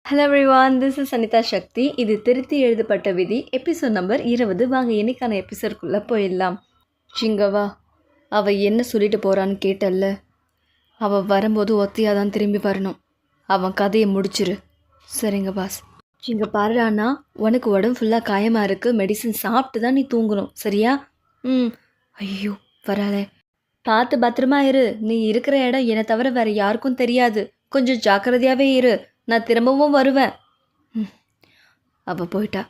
Hello everyone, this is Anitha Sakthi. இது திருத்தி எழுதப்பட்ட விதி, எபிசோட் நம்பர் 20. வாங்க இன்னைக்கான எபிசோட்குள்ளே போயிடலாம். சிங்கவா, அவள் என்ன சொல்லிட்டு போகிறான்னு கேட்டல்ல, அவள் வரும்போது ஒத்தையாக தான் திரும்பி வரணும். அவன் கதையை முடிச்சிரு. சரிங்க பாஸ். இங்கே பாருடாண்ணா, உனக்கு உடம்பு ஃபுல்லாக காயமாக இருக்குது. மெடிசன் சாப்பிட்டு தான் நீ தூங்கணும், சரியா? ஐயோ வராளே. பார்த்து பத்திரமா இரு. நீ இருக்கிற இடம் என்னை தவிர வேறு யாருக்கும் தெரியாது. கொஞ்சம் ஜாக்கிரதையாகவே இரு. நான் திரும்பவும் வருவேன். அவள் போயிட்டா.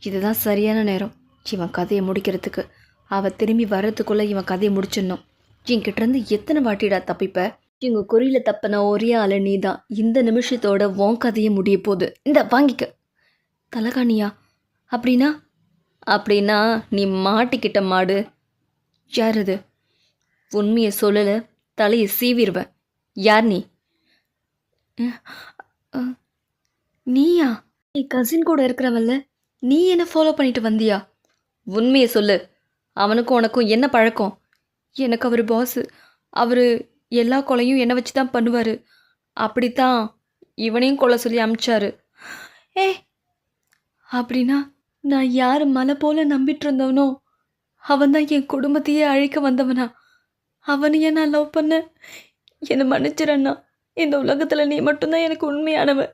இதுதான் சரியான நேரம் இவன் கதையை முடிக்கிறதுக்கு. அவள் திரும்பி வர்றதுக்குள்ளே இவன் கதையை முடிச்சிடணும். என்கிட்டேருந்து எத்தனை வாட்டிடா தப்பிப்ப? இவங்க குறியில் தப்பின ஒரே ஆளு நீ தான். இந்த நிமிஷத்தோட உன் கதையை முடிய போகுது. இந்த வாங்கிக்க. தலகாணியா? அப்படின்னா நீ மாட்டிக்கிட்ட மாடு. யார் அது? உண்மையை சொல்லலை, தலையை சீவிடுவேன். யார் நீ? நீயா? நீ கசின் கூட இருக்கிறவல்ல, நீ என்ன ஃபாலோ பண்ணிட்டு வந்தியா? உண்மையை சொல்லு. அவனுக்கும் உனக்கும் என்ன பழக்கம்? எனக்கு அவர் பாஸு. அவர் எல்லா கொலையும் என்னை வச்சு தான் பண்ணுவார். அப்படித்தான் இவனையும் கொலை சொல்லி அமிச்சாரு. அப்படின்னா நான் யார் மலை போல நம்பிட்டு இருந்தவனோ அவன் தான் என் குடும்பத்தையே அழிக்க வந்தவனா? அவனையே நான் லவ் பண்ண. என்னை மன்னிச்சிடண்ணா. இந்த உலகத்தில் நீ மட்டும்தான் எனக்கு உண்மையானவன்.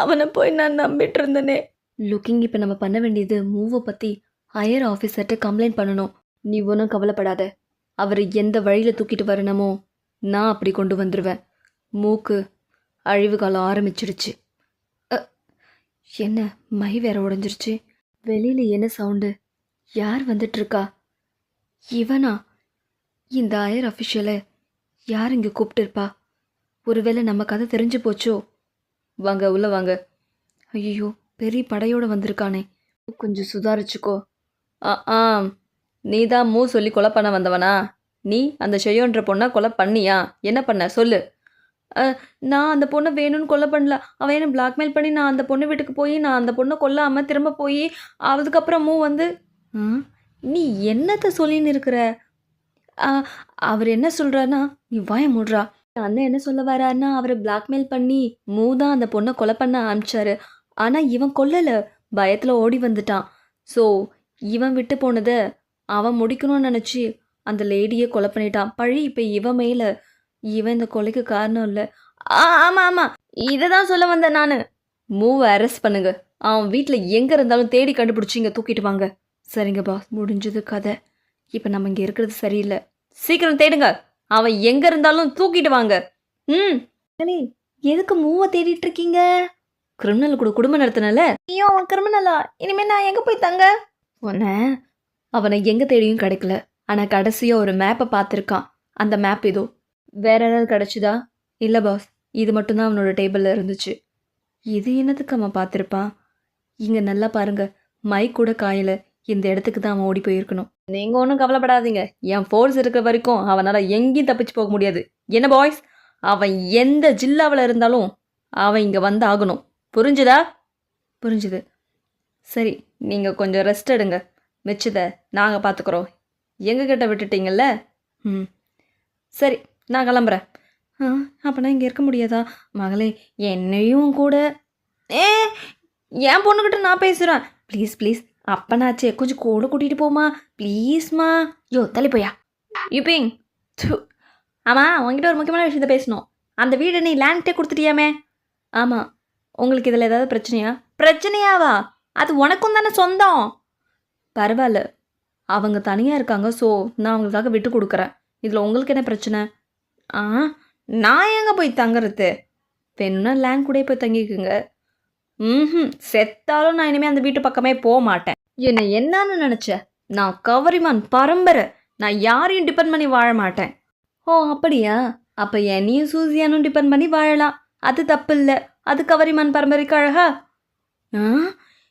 அவனை போய் நான் நம்பிட்டு இருந்தனே. லுக்கிங், இப்போ நம்ம பண்ண வேண்டியது மூவை பற்றி ஹையர் ஆஃபீஸர்கிட்ட கம்ப்ளைண்ட் பண்ணணும். நீ ஒன்றும் கவலைப்படாத. அவர் எந்த வழியில் தூக்கிட்டு வரணுமோ நான் அப்படி கொண்டு வந்துடுவேன். மூக்கு அழிவு காலம் ஆரம்பிச்சிடுச்சு. என்ன மை வேற உடஞ்சிருச்சு. வெளியில் என்ன சவுண்டு? யார் வந்துட்டுருக்கா? இவனா? இந்த ஹையர் அஃபிஷியலை யார் இங்கே கூப்பிட்டுருப்பா? ஒருவேளை நம்ம கதை தெரிஞ்சு போச்சோ? வாங்க உள்ளே வாங்க. ஐயோ, பெரிய படையோடு வந்திருக்கானே. கொஞ்சம் சுதாரிச்சுக்கோ. ஆ நீ தான் சொல்லி கொலை பண்ண வந்தவனா? நீ அந்த ஷெயோன்ற பொண்ணை கொலை பண்ணியா? என்ன பண்ண சொல்லு. நான் அந்த பொண்ணை வேணும்னு கொலை பண்ணல. அவன் என்ன பிளாக்மெயில் பண்ணி நான் அந்த பொண்ணு வீட்டுக்கு போய் நான் அந்த பொண்ணை கொல்லாமல் திரும்ப போய் அதுக்கப்புறம் வந்து நீ என்னத்தை சொல்லின்னு இருக்கிற? அவர் என்ன சொல்கிறாருன்னா, நீ வாய மூடுறா. அண்ணன் என்ன சொல்ல வராருன்னா, அவரை பிளாக்மெயில் பண்ணி தான் அந்த பொண்ணை கொலை பண்ண ஆரம்பிச்சாரு. ஆனால் இவன் கொல்லலை, பயத்தில் ஓடி வந்துட்டான். ஸோ இவன் விட்டு போனதை அவன் முடிக்கணும்னு நினச்சி அந்த லேடியை கொலை பண்ணிட்டான். பழி இப்போ இவன் மேலே. இவன் இந்த கொலைக்கு காரணம் இல்லை. ஆமாம், இதை தான் சொல்ல வந்தேன் நான். மூவை அரெஸ்ட் பண்ணுங்க. அவன் வீட்டில் எங்கே இருந்தாலும் தேடி கண்டுபிடிச்சி இங்கே தூக்கிட்டு வாங்க. சரிங்க பாஸ், முடிஞ்சது கதை. இப்போ நம்ம இங்கே இருக்கிறது சரியில்லை. சீக்கிரம் தேடுங்க. அவன் எங்கே இருந்தாலும் தூக்கிட்டு வாங்க. எதுக்கு மூவை தேடிட்டு இருக்கீங்க? கிரிமினல் கூட குடும்பம் நடத்தினல. ஐயோ, அவன் கிரிமினலா? இனிமேல் நான் எங்கே போய் தங்க? அவனை எங்கே தேடியும் கிடைக்கல. ஆனால் கடைசியாக ஒரு மேப்பை பார்த்துருக்கான். அந்த மேப் ஏதோ வேற ஏதாவது கிடச்சிதா? இல்லை பாஸ், இது மட்டும்தான் அவனோட டேபிளில் இருந்துச்சு. இது என்னத்துக்கு அவன் பார்த்துருப்பான்? இங்கே நல்லா பாருங்க, மைக் கூட காயலை. இந்த இடத்துக்கு தான் அவன் ஓடி போயிருக்கணும். நீங்கள் ஒன்றும் கவலைப்படாதீங்க. என் ஃபோர்ஸ் இருக்கிற வரைக்கும் அவனால் எங்கேயும் தப்பிச்சு போக முடியாது. என்ன பாய்ஸ், அவன் எந்த ஜில்லாவில் இருந்தாலும் அவன் இங்கே வந்து ஆகணும். புரிஞ்சுதா? புரிஞ்சுது. சரி, நீங்கள் கொஞ்சம் ரெஸ்ட் எடுங்க. மிச்சதை நாங்கள் பார்த்துக்குறோம். எங்ககிட்ட விட்டுட்டீங்கல்ல? சரி, நான் கிளம்புறேன். அப்போனா இங்கே இருக்க முடியாதா? மகளே, என்னையும் கூட என் பொண்ணுக்கிட்ட நான் பேசுகிறேன். ப்ளீஸ் அப்பனாச்சே, கொஞ்சம் கூட கூட்டிகிட்டு போமா ப்ளீஸ்மா. யோ தள்ளி போயா யூபிங். ஆமாம், உங்ககிட்ட ஒரு முக்கியமான விஷயத்த பேசணும். அந்த வீடு நீ லேண்ட்டே கொடுத்துட்டியாமே? ஆமாம். உங்களுக்கு இதில் ஏதாவது பிரச்சனையா? பிரச்சனையாவா? அது உனக்கும் தானே சொந்தம். பரவாயில்ல, அவங்க தனியாக இருக்காங்க. ஸோ நான் அவங்களுக்காக விட்டு கொடுக்குறேன். இதில் உங்களுக்கு என்ன பிரச்சனை? நான் எங்கே போய் தங்குறது? வேணும்னா லேண்ட் கூட போய் தங்கிக்குங்க. செத்தாலும் நான் இனிமேல் அந்த வீட்டு பக்கமே போக மாட்டேன். என்னை என்னன்னு நினச்ச? நான் கவரிமான் பரம்பரை. நான் யாரையும் டிபெண்ட் பண்ணி வாழ மாட்டேன். ஓ அப்படியா? அப்போ என்னையும் சூசியானும் டிபெண்ட் பண்ணி வாழலாம். அது தப்பு இல்லை. அது கவரிமான் பரம்பரைக்கு அழகா?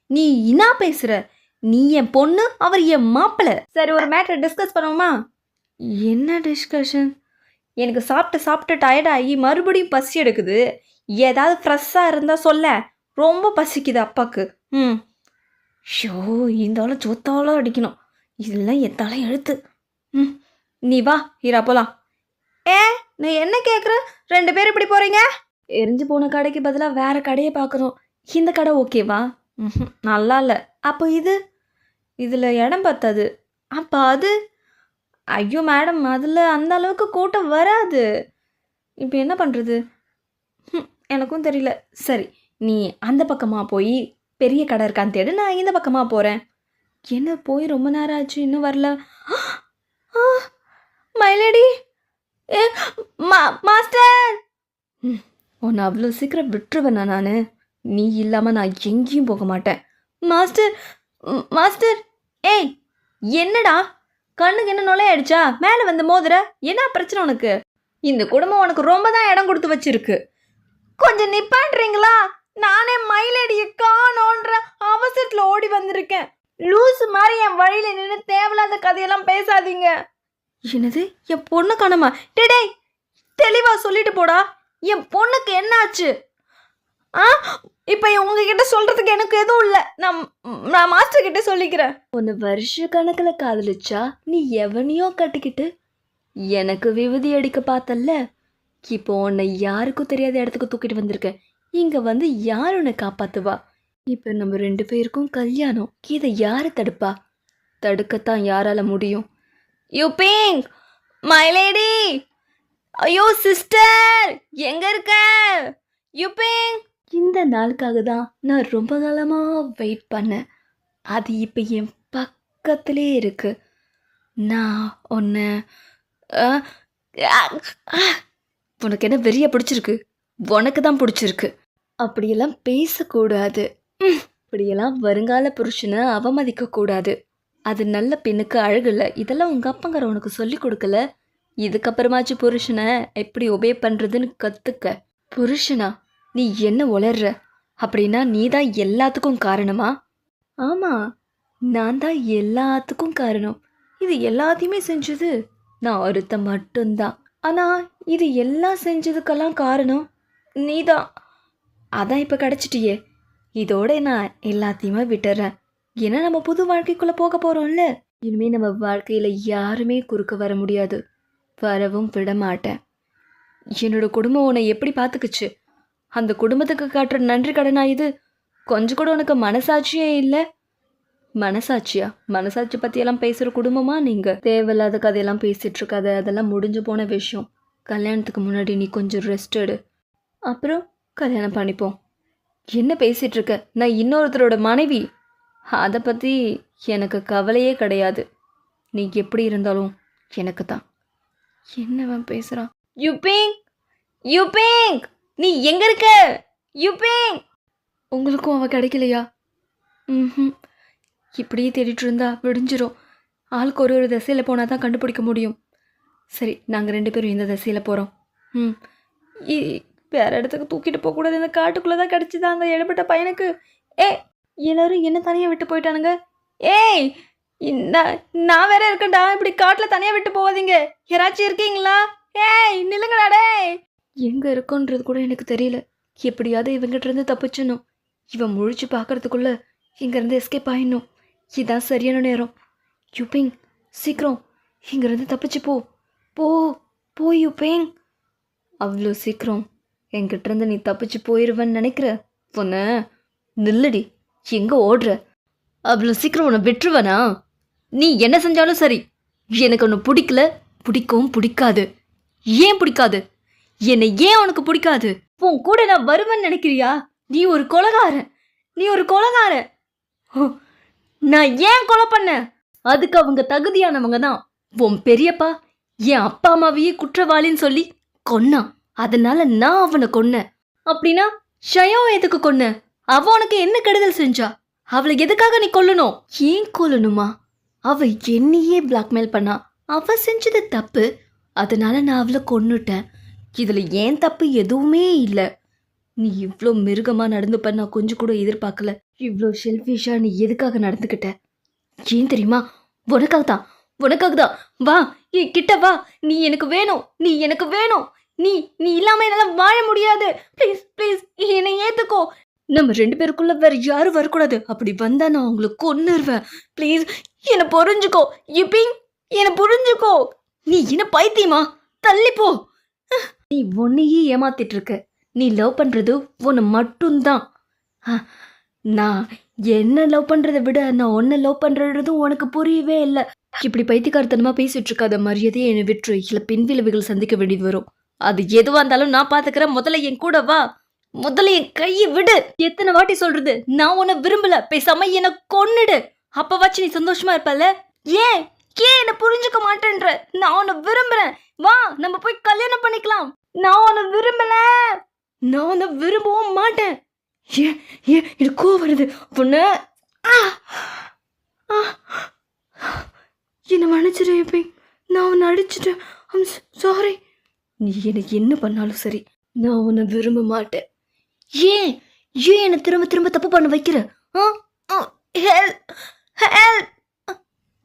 நீ என்ன பேசுகிற? நீ என் பொண்ணு, அவர் என் மாப்பிள்ளை. சரி, ஒரு மேட்டரை டிஸ்கஸ் பண்ணுவோமா? என்ன டிஸ்கஷன்? எனக்கு சாப்பிட்டு டயர்டாகி மறுபடியும் பசி எடுக்குது. ஏதாவது ஃப்ரெஷ்ஷாக இருந்தால் சொல்ல. ரொம்ப பசிக்குது அப்பாவுக்கு. ஷோ, இருந்தாலும் சொத்தாலும் அடிக்கணும். இதெல்லாம் என் தலை எழுத்து. நீ வா ஹீரா போகலாம். நான் என்ன கேட்குறேன்? 2 பேர் இப்படி போகிறீங்க? எரிஞ்சு போன கடைக்கு பதிலாக வேற கடையை பார்க்குறோம். இந்த கடை ஓகேவா? நல்லா இல்லை. அப்போ இதில் இடம் பத்தாது. அப்போ அது? ஐயோ மேடம், அதில் அந்த அளவுக்கு கூட்டம் வராது. இப்போ என்ன பண்ணுறது? எனக்கும் தெரியல. சரி, நீ அந்த பக்கமாக போய் பெரிய கடை இருக்கான்னு தேடு, நான் இந்த பக்கமாக போகிறேன். என்ன போய் ரொம்ப நேரம் ஆச்சு, இன்னும் வரல. மயிலடி, ஏ மாஸ்டர், உன்னை அவ்வளோ சீக்கிரம் விட்டுருவேண்ணா நான்? நீ இல்லாமல் நான் எங்கேயும் போக மாட்டேன். மாஸ்டர், மாஸ்டர், ஏய் என்னடா கண்ணுக்கு என்ன நுழையாயிடுச்சா? மேலே வந்து மோதுற, என்ன பிரச்சனை உனக்கு? இந்த குடும்பம் உனக்கு ரொம்ப தான் இடம் கொடுத்து வச்சிருக்கு. கொஞ்சம் நிப்பாட்டுறீங்களா? நானே மயிலடியை காணோன்ற அவசரத்தில் ஓடி வந்திருக்கேன். லூஸ் மாதிரி என் வழியில நின்று தேவையில்லாத கதையெல்லாம் பேசாதீங்க. என்னது, என் பொண்ணு காணமா? டே, தெளிவா சொல்லிட்டு போடா. என் பொண்ணுக்கு என்ன ஆச்சு? இப்போ உங்ககிட்ட சொல்றதுக்கு எனக்கு எதுவும் இல்லை. நான் மாஸ்டர் கிட்ட சொல்லிக்கிறேன். ஒன்று வருஷ கணக்கில் காதலிச்சா நீ எவனையோ கட்டிக்கிட்டு எனக்கு விபதி அடிக்க பார்த்தல்ல. இப்போ உன்னை யாருக்கும் தெரியாத இடத்துக்கு தூக்கிட்டு வந்திருக்கேன். இங்கே வந்து யார் உன்னை காப்பாத்துவா? இப்போ நம்ம 2 பேருக்கும் கல்யாணம். இதை யாரு தடுப்பா? தடுக்கத்தான் யாரால முடியும்? யூ பிங்க், மை லேடி, ஐயோ சிஸ்டர், எங்க இருக்க? You pink. இந்த நாளுக்காக தான் நான் ரொம்ப காலமாக வெயிட் பண்ணேன். அது இப்போ என் பக்கத்திலே இருக்கு. நான் உன்னை உனக்கு என்ன வெறிய பிடிச்சிருக்கு? உனக்கு தான் பிடிச்சிருக்கு. அப்படியெல்லாம் பேசக்கூடாது. அப்படியெல்லாம் வருங்கால புருஷனை அவமதிக்கக்கூடாது. அது நல்ல பெண்ணுக்கு அழகில்ல. இதெல்லாம் உங்கள் அப்பங்கார உனக்கு சொல்லி கொடுக்கல. இதுக்கப்புறமாச்சு புருஷனை எப்படி ஒபே பண்ணுறதுன்னு கற்றுக்க. புருஷனா? நீ என்ன உளர்ற? அப்படின்னா நீ தான் எல்லாத்துக்கும் காரணமா? ஆமாம், நான் தான் எல்லாத்துக்கும் காரணம். இது எல்லாத்தையுமே செஞ்சது நான் ஒருத்த மட்டும்தான். ஆனால் இது எல்லாம் செஞ்சதுக்கெல்லாம் காரணம் நீ தான். அதான் இப்போ கிடச்சிட்டியே. இதோட நான் எல்லாத்தையுமே விட்டுறேன். ஏன்னா நம்ம புது வாழ்க்கைக்குள்ளே போக போகிறோம்ல. இனிமேல் நம்ம வாழ்க்கையில் யாருமே குறுக்க வர முடியாது. வரவும் விட மாட்டேன். என்னோட குடும்பம் உன்னை எப்படி பார்த்துக்குச்சு? அந்த குடும்பத்துக்கு காட்டுற நன்றி கடனா இது? கொஞ்சம் கூட உனக்கு மனசாட்சியே இல்லை. மனசாட்சியா? மனசாட்சி பற்றியெல்லாம் பேசுகிற குடும்பமா நீங்கள்? தேவையில்லாத கதையெல்லாம் பேசிகிட்டு இருக்காது. அதெல்லாம் முடிஞ்சு போன விஷயம். கல்யாணத்துக்கு முன்னாடி நீ கொஞ்சம் ரெஸ்ட் எடு, அப்புறம் கல்யாணம் பண்ணிப்போம். என்ன பேசிகிட்டு இருக்க? நான் இன்னொருத்தரோட மனைவி. அதை பற்றி எனக்கு கவலையே கிடையாது. நீ எப்படி இருந்தாலும் எனக்கு தான். என்னவன் பேசுகிறான்? யூ பிங்க், யூ பிங்க், நீ எங்கே இருக்க? You pink. உங்களுக்கும் அவன் கிடைக்கலையா? இப்படியே தேடிட்டு இருந்தா விடிஞ்சிரும். ஆளுக்கு ஒரு திசையில் போனால் தான் கண்டுபிடிக்க முடியும். சரி, நாங்கள் 2 பேரும் இந்த திசையில் போகிறோம். வேறு இடத்துக்கு தூக்கிட்டு போகக்கூடாது. இந்த காட்டுக்குள்ளே தான் கிடச்சிதான் அந்த இடப்பட்ட பையனுக்கு. எல்லாரும் என்ன தனியாக விட்டு போயிட்டானுங்க. ஏய், நான் வேற இருக்கேன்டா. இப்படி காட்டில் தனியாக விட்டு போகாதீங்க. யாராச்சும் இருக்கீங்களா? ஏய் நில்லுங்கடா. டே, எங்கே இருக்கோன்றது கூட எனக்கு தெரியல. எப்படியாவது இவங்கிட்ட இருந்து தப்பிச்சணும். இவன் முழிச்சு பார்க்கறதுக்குள்ள இங்கேருந்து எஸ்கேப் ஆயிடணும். இதுதான் சரியான நேரம். யூபிங், சீக்கிரம் இங்கேருந்து தப்பிச்சு போ. போ போ யூபிங். அவ்வளோ சீக்கிரம் என்கிட்டருந்து நீ தப்பிச்சு போயிடுவேன்னு நினைக்கிற? பொண்ணு நில்லுடி. எங்கே ஓடுற? அவ்வளோ சீக்கிரம் உன்னை விட்டுருவனா? நீ என்ன செஞ்சாலும் சரி, எனக்கு ஒன்று பிடிக்கல, பிடிக்கவும் பிடிக்காது. ஏன் பிடிக்காது? என்னை ஏன் உனக்கு பிடிக்காது? உன் கூட நான் வருவேன்னு நினைக்கிறியா? நீ ஒரு கொலைகாரன். நீ ஒரு கொலைகாரன். நான் ஏன் கொலை பண்ண? அதுக்கு அவங்க தகுதியானவங்க தான். உன் பெரியப்பா என் அப்பா அம்மாவையே குற்றவாளின்னு சொல்லி கொன்னான். அதனால நான் அவனை கொன்னேன். அப்படின்னா ஷயம் எதுக்கு கொன்ன? அவ உனக்கு என்ன கெடுதல் செஞ்சா? அவளை எதுக்காக நீ கொல்லணும்? ஏன் கொல்லணுமா? அவ என்னையே பிளாக்மெயில் பண்ணா. அவ செஞ்சது தப்பு, அதனால நான் அவளை கொன்னுட்டேன். இதுல ஏன் தப்பு எதுவுமே இல்லை. நீ இவ்வளோ மிருகமாக நடந்துப்ப நான் கொஞ்சம் கூட எதிர்பார்க்கல. இவ்வளோ ஷெல்ஃபிஷாக நீ எதுக்காக நடந்துக்கிட்ட? ஏன் தெரியுமா? உனக்காக தான், உனக்காக தான். வா, கிட்ட வா. நீ எனக்கு வேணும், நீ எனக்கு வேணும். நீ நீ இல்லாமல் என்னால் வாழ முடியாது. ப்ளீஸ் ப்ளீஸ் என்னை ஏற்றுக்கோ. நம்ம 2 பேருக்குள்ள வேற யாரும் வரக்கூடாது. அப்படி வந்தா நான் உங்களுக்கு கொன்னுருவேன். ப்ளீஸ் என்னை புரிஞ்சுக்கோ. யூபிங், என்னை புரிஞ்சுக்கோ. நீ என்ன பைத்தியமா? தள்ளிப்போ. நீ உன்னையே ஏமாத்திட்டு இருக்க. நீ லவ் பண்ணுறது உன்னை மட்டும்தான். ஆ, நான் என்ன லவ் பண்ணுறதை விட நான் உன்னை லவ் பண்ணுறதும் உனக்கு புரியவே இல்லை. இப்படி பைத்தியக்காரத்தனமாக பேசிட்டு இருக்காத, மரியாதையை என்னை விட்டுரு, இல்லை பின்விளைவுகள் சந்திக்க வேண்டியது வரும். அது எதுவாக இருந்தாலும் நான் பார்த்துக்கிறேன். முதல்ல என் கூட வா. முதல்ல என் கையை விடு. எத்தனை வாட்டி சொல்றது, நான் உன்னை விரும்பல, பேசாம என்னை கொன்னுடு. அப்பவாச்சும் நீ சந்தோஷமா இருப்பல. ஏன் ஏன் என்ன புரிஞ்சுக்க மாட்டேன்ற? நான் உன்னை விரும்புறேன். வா, நம்ம போய் கல்யாணம் பண்ணிக்கலாம். நான் உன்னை விரும்பல. நான் உன்னை விரும்பவும் மாட்டேன். ஏன் ஏன் எனக்கு கோவம் வருது. பொண்ணு, என்னை மன்னிச்சிரு எப்பி. நான் உன்னை அடிச்சிட்டேன். I'm sorry. நீ எனக்கு என்ன பண்ணாலும் சரி, நான் உன்னை விரும்ப மாட்டேன். ஏன் ஏன் என்னை திரும்ப திரும்ப தப்பு பண்ண வைக்கிற?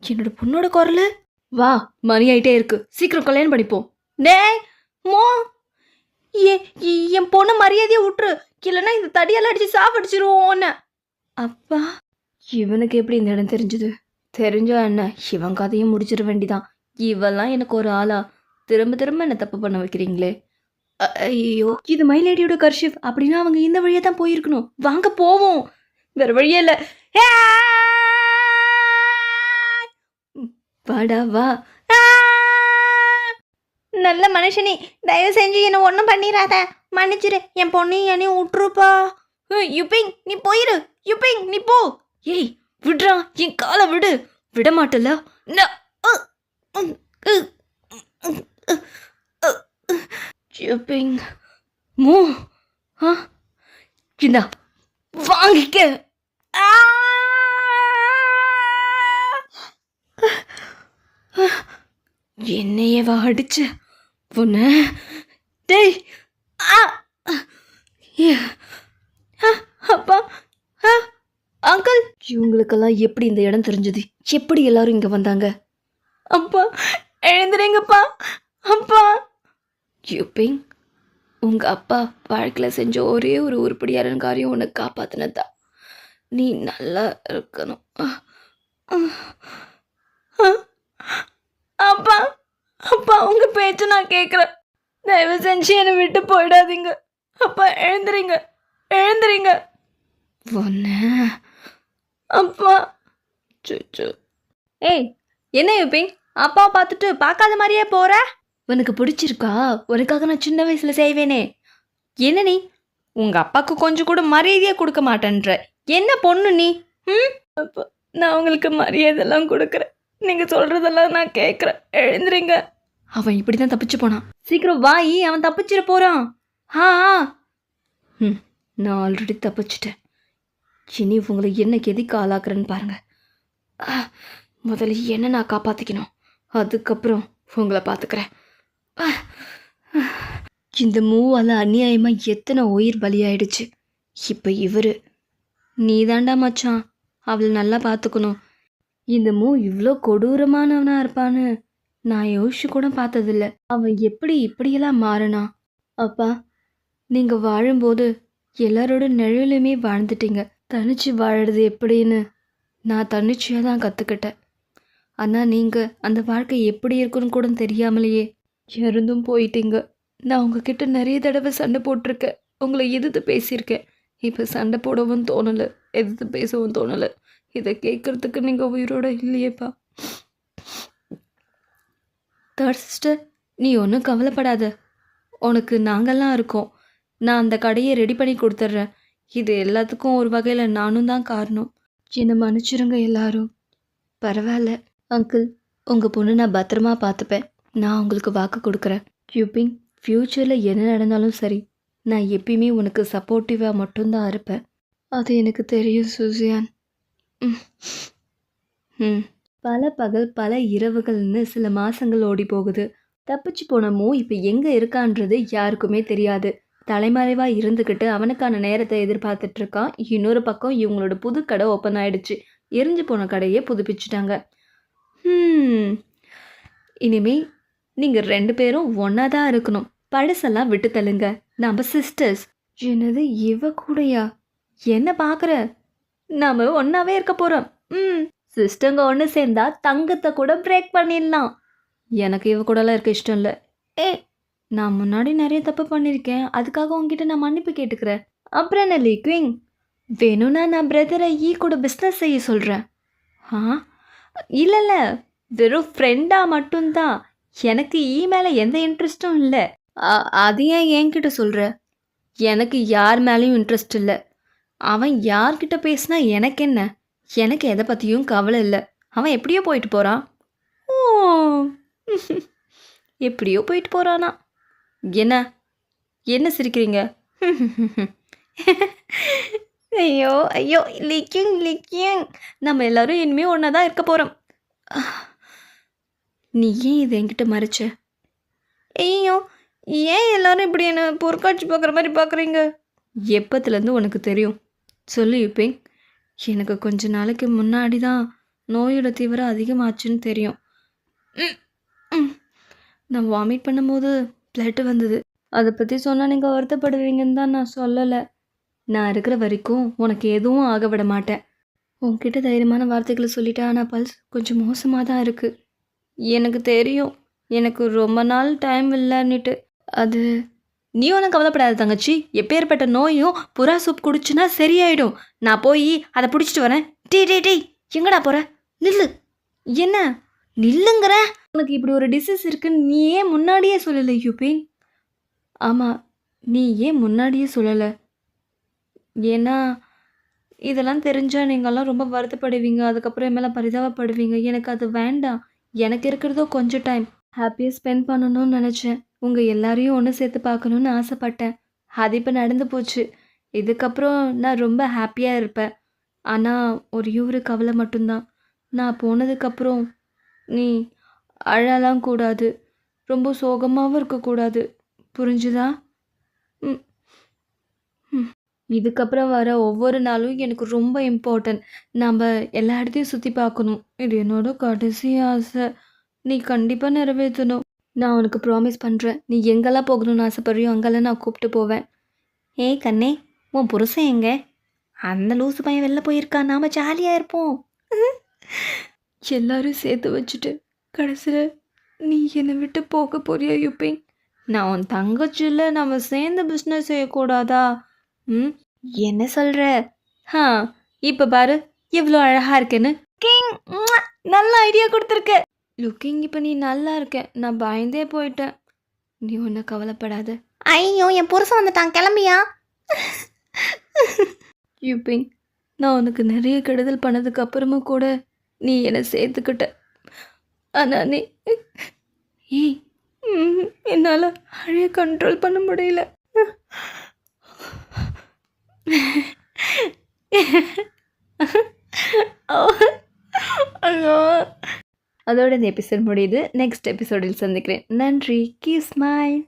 என்னோட பொண்ணோட குரல். வா, மணி ஆயிட்டே இருக்கு, சீக்கிரம் கல்யாணம் பண்ணிப்போம். டேய் மோ, என் பொண்ணு மரியாதையை விட்டுரு, இல்லைன்னா இந்த தடியால் அடிச்சு சாப்பிடிச்சிருவோம். அப்பா, இவனுக்கு எப்படி இந்த இடம் தெரிஞ்சது? தெரிஞ்சா என்ன, இவன் கதையும் முடிச்சிட வேண்டிதான். இவெல்லாம் எனக்கு ஒரு ஆளா? திரும்ப திரும்ப என்ன தப்பு பண்ண வைக்கிறீங்களே. ஐயோ, இது மைலேடியோட கர்ஷிப். அப்படின்னா அவங்க இந்த வழியா தான் போயிருக்கணும். வாங்க போவோம், வேற வழியே இல்லை. வாடா வா. நல்ல மனுஷனி, தயவு செஞ்சு என்ன ஒன்றும் பண்ணிடாத, மன்னிச்சிரு. என் பொண்ணு என்னையும் விட்டுருப்பா. யுபிங் நீ போயிரு. யுபிங் நீ போ. ஏய் விடுறா, என் காலை விடு. விட மாட்டல. யுபிங் மூ. இந்தா வாங்கிக்க. என்னையவா அடிச்சு பொண்ண? டேய், அப்பா, அங்கிள், இவங்களுக்கெல்லாம் எப்படி இந்த இடம் தெரிஞ்சது? எப்படி எல்லாரும் இங்க வந்தாங்க? அப்பா எழுந்துறீங்கப்பா. அப்பா. யூபிங், உங்க அப்பா வாழ்க்கையில் செஞ்ச ஒரே ஒரு உருப்படியான காரியம் உன்னை காப்பாத்தினதா. நீ நல்லா இருக்கணும். அப்பா அப்பா, உங்க பேச்சு நான் கேட்குறேன். தயவு செஞ்சு என்னை விட்டு போயிடாதீங்க. அப்பா எழுந்துறீங்க, எழுந்துறீங்க. ஒன்று அப்பா. சுச்சு. ஏய் என்ன யூபிங், அப்பா பார்த்துட்டு பார்க்காத மாதிரியே போற? உனக்கு பிடிச்சிருக்கா? உனக்காக நான் சின்ன வயசுல செய்வேனே. என்ன நீ உங்க அப்பாவுக்கு கொஞ்சம் கூட மரியாதையே கொடுக்க மாட்டேன்ற? என்ன பொண்ணு நீ? அப்பா, நான் உங்களுக்கு மரியாதைலாம் கொடுக்குறேன், நீங்க சொல்றதெல்லாம் நான் கேட்குறேன். எழுந்துறீங்க. அவன் இப்படி தான் தப்பிச்சு போனான். சீக்கிரம் வாயி, அவன் தப்பிச்சிட போறான். நான் ஆல்ரெடி தப்பிச்சிட்டேன். இனி உங்களை என்ன எதுக்கு ஆளாக்குறேன்னு பாருங்க. முதல்ல என்ன நான் காப்பாற்றிக்கணும், அதுக்கப்புறம் உங்களை பார்த்துக்கிறேன். இந்த மூவால் அநியாயமாக எத்தனை உயிர் பலியாயிடுச்சு. இப்போ இவர், நீ தாண்டா மச்சான் அவளை நல்லா பார்த்துக்கணும். இந்த மூ இவ்வளோ கொடூரமானவனா இருப்பான்னு நான் யோசிச்சு கூட பார்த்ததில்ல. அவன் எப்படி இப்படியெல்லாம் மாறினா? அப்பா, நீங்கள் வாழும்போது எல்லாரோட நிழலுமே வாழ்ந்துட்டீங்க. தனிச்சு வாழறது எப்படின்னு நான் தன்னிச்சையாக தான் கற்றுக்கிட்டேன். ஆனால் நீங்கள் அந்த வாழ்க்கை எப்படி இருக்குன்னு கூட தெரியாமலேயே இருந்தும் போயிட்டீங்க. நான் உங்ககிட்ட நிறைய தடவை சண்டை போட்டிருக்கேன், உங்களை எதிர்த்து பேசியிருக்கேன். இப்போ சண்டை போடவும் தோணலை, எதிர்த்து பேசவும் தோணலை. இதை கேட்குறதுக்கு நீங்கள் உயிரோட இல்லையேப்பா. தேர்ட் சிஸ்டர், நீ ஒன்றும் கவலைப்படாத, உனக்கு நாங்கள்லாம் இருக்கோம். நான் அந்த கடையை ரெடி பண்ணி கொடுத்துட்றேன். இது எல்லாத்துக்கும் ஒரு வகையில் நானும் தான் காரணம். என்னை மன்னிச்சிருங்க எல்லாரும். பரவாயில்ல அங்கிள், உங்கள் பொண்ணு நான் பத்திரமா பார்த்துப்பேன். நான் உங்களுக்கு வாக்கு கொடுக்குறேன். யூபிங், ஃப்யூச்சரில் என்ன நடந்தாலும் சரி, நான் எப்பயுமே உனக்கு சப்போர்ட்டிவாக மட்டும்தான் இருப்பேன். அது எனக்கு தெரியும் சூசியான். பல பகல் பல இரவுகள்னு சில மாதங்கள் ஓடி போகுது. தப்பிச்சு போனமோ இப்போ எங்கே இருக்கான்றது யாருக்குமே தெரியாது. தலைமறைவாக இருந்துக்கிட்டு அவனுக்கான நேரத்தை எதிர்பார்த்துட்டு இருக்கான். இன்னொரு பக்கம் இவங்களோட புது கடை ஓப்பன் ஆகிடுச்சு. எரிஞ்சு போன கடையை புதுப்பிச்சுட்டாங்க. இனிமே நீங்கள் 2 பேரும் ஒன்றா தான் இருக்கணும். பழசெல்லாம் விட்டு தள்ளுங்க. நம்ம சிஸ்டர்ஸ். என்னது இவ கூடயா? என்ன பார்க்குற? நாம் ஒன்றாவே இருக்க போகிறோம். சிஸ்டங்க ஒன்று சேர்ந்தா தங்கத்தை கூட பிரேக் பண்ணிடலாம். எனக்கு இவ கூடலாம் இருக்க இஷ்டம் இல்லை. நான் முன்னாடி நிறைய தப்பு பண்ணியிருக்கேன். அதுக்காக உன்கிட்ட நான் மன்னிப்பு கேட்டுக்கிறேன். அப்புறம் என்ன லீக்விங்? வேணும்னா நான் பிரதரை கூட பிஸ்னஸ் செய்ய சொல்கிறேன். ஆ இல்லை இல்லை, வெறும் ஃப்ரெண்டாக மட்டும்தான். எனக்கு மேலே எந்த இன்ட்ரெஸ்ட்டும் இல்லை. அது ஏன் என்கிட்ட சொல்கிற? எனக்கு யார் மேலேயும் இன்ட்ரெஸ்ட் இல்லை. அவன் யார்கிட்ட பேசினா எனக்கு என்ன? எனக்கு எதை பற்றியும் கவலை இல்லை. அவன் எப்படியோ போயிட்டு போகிறான். ஓ எப்படியோ போயிட்டு போகிறானா? என்ன என்ன சிரிக்கிறீங்க? ஐயோ ஐயோ, லிக்கிங் லிக்கிங், நம்ம எல்லாரும் இனிமேல் ஒன்றா தான் இருக்க போகிறோம். நீ ஏன் இதை என்கிட்ட மறைச்ச? ஐயோ, ஏன் எல்லாரும் இப்படி என்ன பொருட்காட்சி பார்க்குற மாதிரி பார்க்குறீங்க? எப்பத்துலேருந்து உனக்கு தெரியும்? சொல்லு யூபிங். எனக்கு கொஞ்ச நாளைக்கு முன்னாடி தான் நோயோட தீவிரம் அதிகமாச்சுன்னு தெரியும். நான் வாமிட் பண்ணும்போது பிளட்டு வந்தது. அதை பற்றி சொன்னால் நீங்கள் வருத்தப்படுவீங்கன்னு தான் நான் சொல்லலை. நான் இருக்கிற வரைக்கும் உனக்கு எதுவும் ஆக விட மாட்டேன். உன்கிட்ட தைரியமான வார்த்தைகளை சொல்லிட்டேன். ஆனால் பல்ஸ் கொஞ்சம் மோசமாக தான் இருக்குது. எனக்கு தெரியும், எனக்கு ரொம்ப நாள் டைம் இல்லைன்னுட்டு. அது நீ ஒன்றும் கவலைப்படாத தங்கச்சி. எப்பேற்பட்ட நோயும் புறா சூப் குடிச்சுன்னா சரியாயிடும். நான் போய் அதை பிடிச்சிட்டு வரேன். டீ எங்கடா போகிற? நில்லு. என்ன நில்லுங்கிற? உனக்கு இப்படி ஒரு டிசீஸ் இருக்குன்னு நீ ஏன் முன்னாடியே சொல்லலை யூபின்? ஆமாம், நீ ஏன் முன்னாடியே சொல்லலை? ஏன்னா இதெல்லாம் தெரிஞ்சால் நீங்கள்லாம் ரொம்ப வருத்தப்படுவீங்க. அதுக்கப்புறம் என் மேலே பரிதாபப்படுவீங்க. எனக்கு அது வேண்டாம். எனக்கு இருக்கிறதோ கொஞ்சம் டைம். ஹாப்பியாக ஸ்பெண்ட் பண்ணணும்னு நினச்சேன். உங்கள் எல்லாரையும் ஒன்று சேர்த்து பார்க்கணுன்னு ஆசைப்பட்டேன். அது இப்போ நடந்து போச்சு. இதுக்கப்புறம் நான் ரொம்ப ஹாப்பியாக இருப்பேன். ஆனால் ஒரே ஒரு கவலை மட்டும்தான். நான் போனதுக்கப்புறம் நீ அழலாம் கூடாது, ரொம்ப சோகமாகவும் இருக்கக்கூடாது. புரிஞ்சுதா? ம் ம் இதுக்கப்புறம் வர ஒவ்வொரு நாளும் எனக்கு ரொம்ப இம்பார்ட்டன்ட். நம்ம எல்லா இடத்தையும் சுற்றி பார்க்கணும். இது என்னோட கடைசி ஆசை. நீ கண்டிப்பாக நிறைவேற்றணும். நான் உனக்கு ப்ராமிஸ் பண்ணுறேன். நீ எங்கெல்லாம் போகணும்னு ஆசைப்படுறியோ அங்கெல்லாம் நான் கூப்பிட்டு போவேன். ஏய் கண்ணே, உன் புருஷன் எங்க? அந்த லூசு பையன் வெளில போயிருக்கான். நாம் ஜாலியாக இருப்போம். எல்லாரும் சேர்த்து வச்சுட்டு கடைசியில் நீ என்னை விட்டு போக போறியா யூபிங்? நான் உன் தங்கச்சியில் நம்ம சேர்ந்து பிஸ்னஸ் செய்யக்கூடாதா? என்ன சொல்கிற? இப்போ பாரு எவ்வளோ அழகாக இருக்கேன்னு. கிங், நல்ல ஐடியா கொடுத்துருக்க. லுக்கிங், இப்போ நீ நல்லா இருக்க. நான் பயந்தே போயிட்டேன். நீ ஒன்றும் கவலைப்படாத. ஐயோ, என் புருஷன் வந்துட்டான், கிளம்பியா? யூபிங், நான் உனக்கு நிறைய கெடுதல் பண்ணதுக்கு அப்புறமும் கூட நீ என்னை சேர்த்துக்கிட்ட. ஆனால் நீ என்னால் அழைய கண்ட்ரோல் பண்ண முடியல. அதோட இந்த எபிசோட் முடியுது. நெக்ஸ்ட் எபிசோடில் சந்திக்கிறேன். நன்றி. Keep smile.